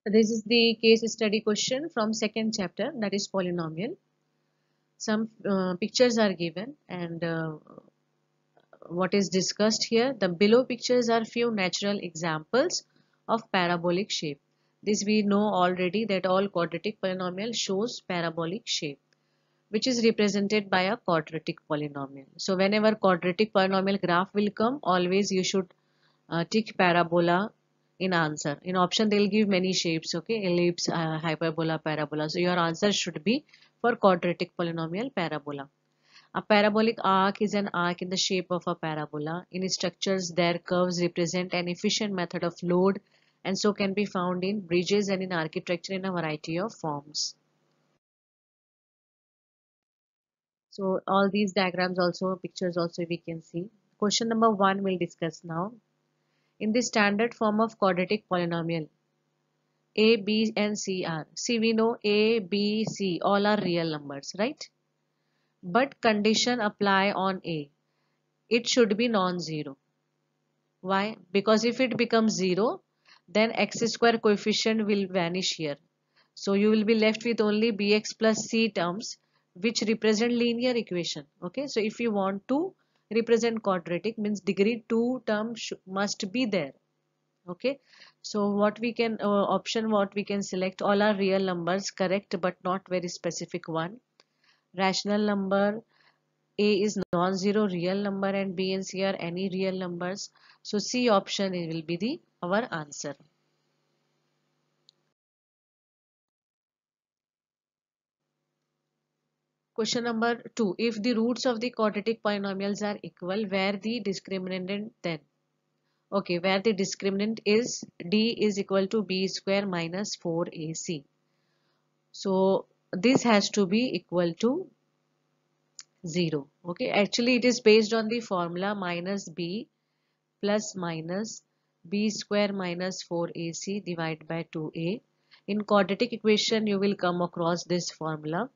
This is the case study question from second chapter, that is polynomial. Some pictures are given, and what is discussed here, the below pictures are few natural examples of parabolic shape. This we know already, that all quadratic polynomial shows parabolic shape, which is represented by a quadratic polynomial. So whenever quadratic polynomial graph will come, always you should tick parabola in answer. In option they will give many shapes, okay, ellipse, hyperbola, parabola. So your answer should be for quadratic polynomial parabola. A parabolic arc is an arc in the shape of a parabola. In structures, their curves represent an efficient method of load, and so can be found in bridges and in architecture in a variety of forms. So all these diagrams also, pictures also we can see. Question number 1 we'll discuss now. In the standard form of quadratic polynomial, A, B and C are. See, we know A, B, C all are real numbers, right? But condition apply on A. It should be non-zero. Why? Because if it becomes 0, then x square coefficient will vanish here. So you will be left with only bx plus c terms, which represent linear equation. Okay, so if you want to represent quadratic, means degree 2 term must be there. Okay, so what we can option what we can select, all are real numbers, correct, but not very specific one. Rational number, A is non-zero real number and B and C are any real numbers. So C option will be the our answer. Question number 2. If the roots of the quadratic polynomials are equal, where the discriminant then? Okay, where the discriminant is D is equal to B square minus 4AC. So this has to be equal to 0. Okay, actually it is based on the formula minus B plus minus B square minus 4AC divided by 2A. In quadratic equation you will come across this formula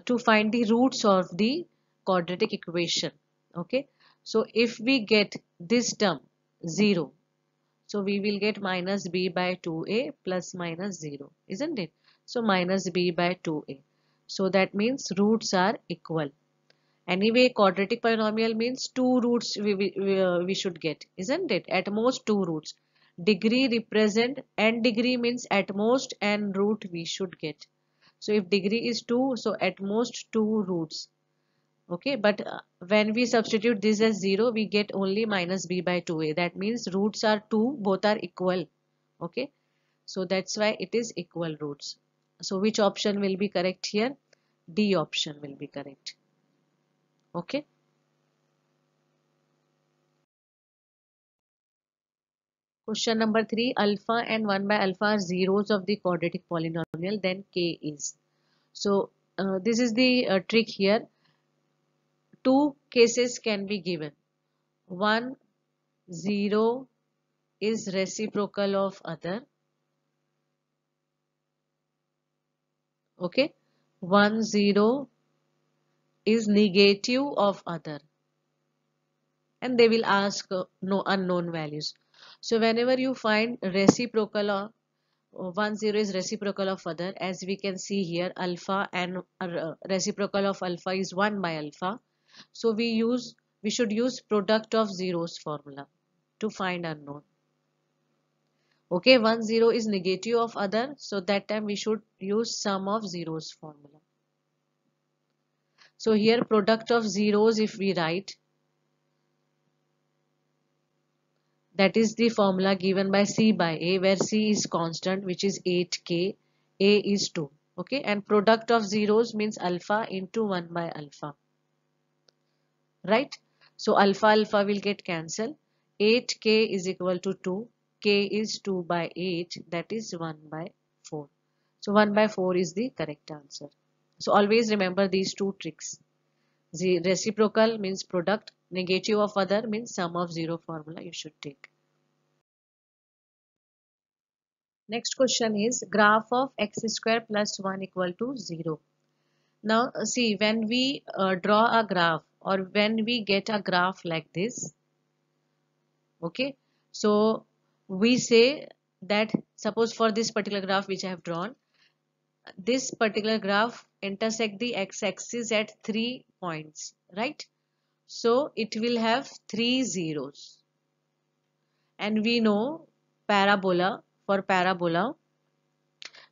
to find the roots of the quadratic equation. Okay, so if we get this term 0, so we will get minus b by 2a plus minus 0, isn't it? So minus b by 2a. So that means roots are equal. Anyway, quadratic polynomial means two roots we should get, isn't it? At most two roots. Degree represent, and degree means at most, and root we should get. So if degree is 2, so at most two roots. Okay, but when we substitute this as 0, we get only minus b by 2a. That means roots are 2, both are equal. Okay, so that's why it is equal roots. So which option will be correct here? D option will be correct. Okay. Question number 3. Alpha and 1 by alpha are zeros of the quadratic polynomial, then k is. So this is the trick here. Two cases can be given. One, 0 is reciprocal of other. Okay. 1, 0 is negative of other. And they will ask no unknown values. So whenever you find reciprocal of 1, 0 is reciprocal of other, as we can see here, alpha and reciprocal of alpha is 1 by alpha. So we should use product of zeros formula to find unknown. Okay, 1, 0 is negative of other, so that time we should use sum of zeros formula. So here product of zeros, if we write, that is the formula given by C by A, where C is constant, which is 8k, A is 2. Okay, and product of zeros means alpha into 1 by alpha. Right? So alpha alpha will get cancelled. 8k is equal to 2. K is 2 by 8, that is 1 by 4. So 1 by 4 is the correct answer. So always remember these two tricks. The reciprocal means product, negative of other means sum of zero formula you should take. Next question is graph of x square plus 1 equal to 0. Now see, when we draw a graph or when we get a graph like this, okay, so we say that suppose for this particular graph which I have drawn, this particular graph intersect the x-axis at 3 points, right? So it will have 3 zeros, and we know parabola, for parabola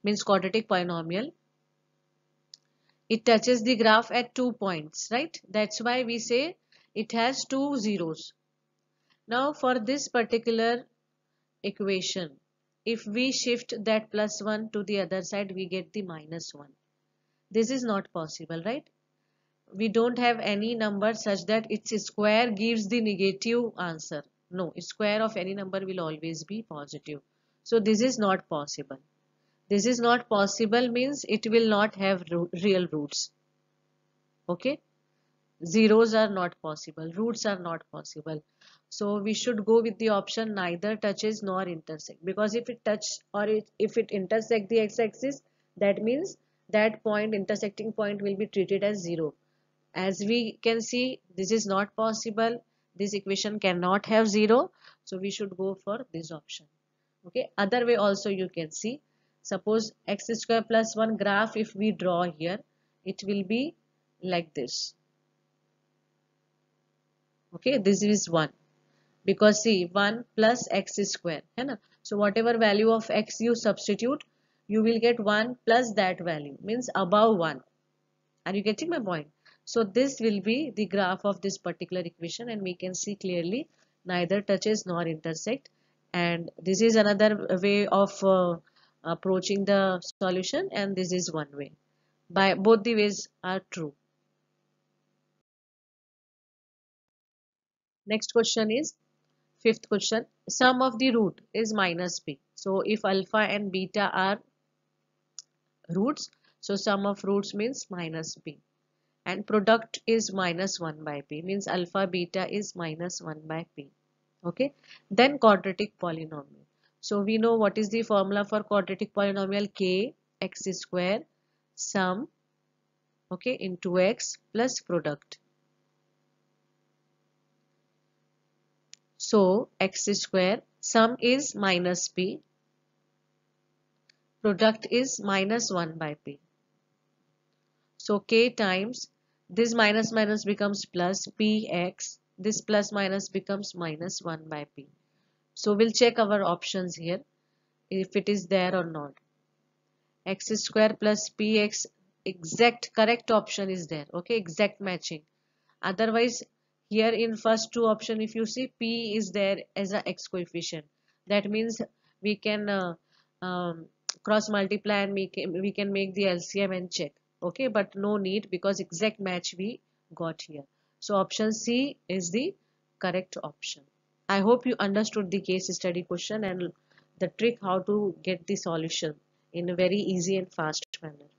means quadratic polynomial, it touches the graph at 2 points, right? That's why we say it has 2 zeros. Now for this particular equation, if we shift that +1 to the other side, we get the -1. This is not possible, right? We don't have any number such that its square gives the negative answer. No, square of any number will always be positive. So this is not possible. This is not possible means it will not have real roots. Okay, zeros are not possible, roots are not possible. So we should go with the option neither touches nor intersect, because if it touch or if it intersect the x-axis, that means that point, intersecting point, will be treated as 0. As we can see, this is not possible, this equation cannot have 0, so we should go for this option. Okay, other way also you can see, suppose x square plus 1 graph if we draw here, it will be like this. Okay, this is 1, because see 1 plus x square है ना, so whatever value of x you substitute, you will get 1 plus that value, means above 1. Are you getting my point? So this will be the graph of this particular equation, and we can see clearly neither touches nor intersect. And this is another way of approaching the solution, and this is one way. By both the ways are true. Next question is fifth question. Sum of the root is -b. So if alpha and beta are roots, so sum of roots means -b. And product is -1/p, means alpha beta is -1/p. Okay, then quadratic polynomial. So we know what is the formula for quadratic polynomial: k x square sum, okay, into x plus product. So x square sum is -p, product is -1/p. So k times this minus minus becomes plus px, this plus minus becomes -1/p. So we'll check our options here if it is there or not. X square plus px, exact correct option is there. Okay, exact matching. Otherwise, here in first two option, if you see p is there as a x coefficient, that means we can cross multiply and we can make the LCM and check. Okay, but no need, because exact match we got here. So option C is the correct option. I hope you understood the case study question and the trick how to get the solution in a very easy and fast manner.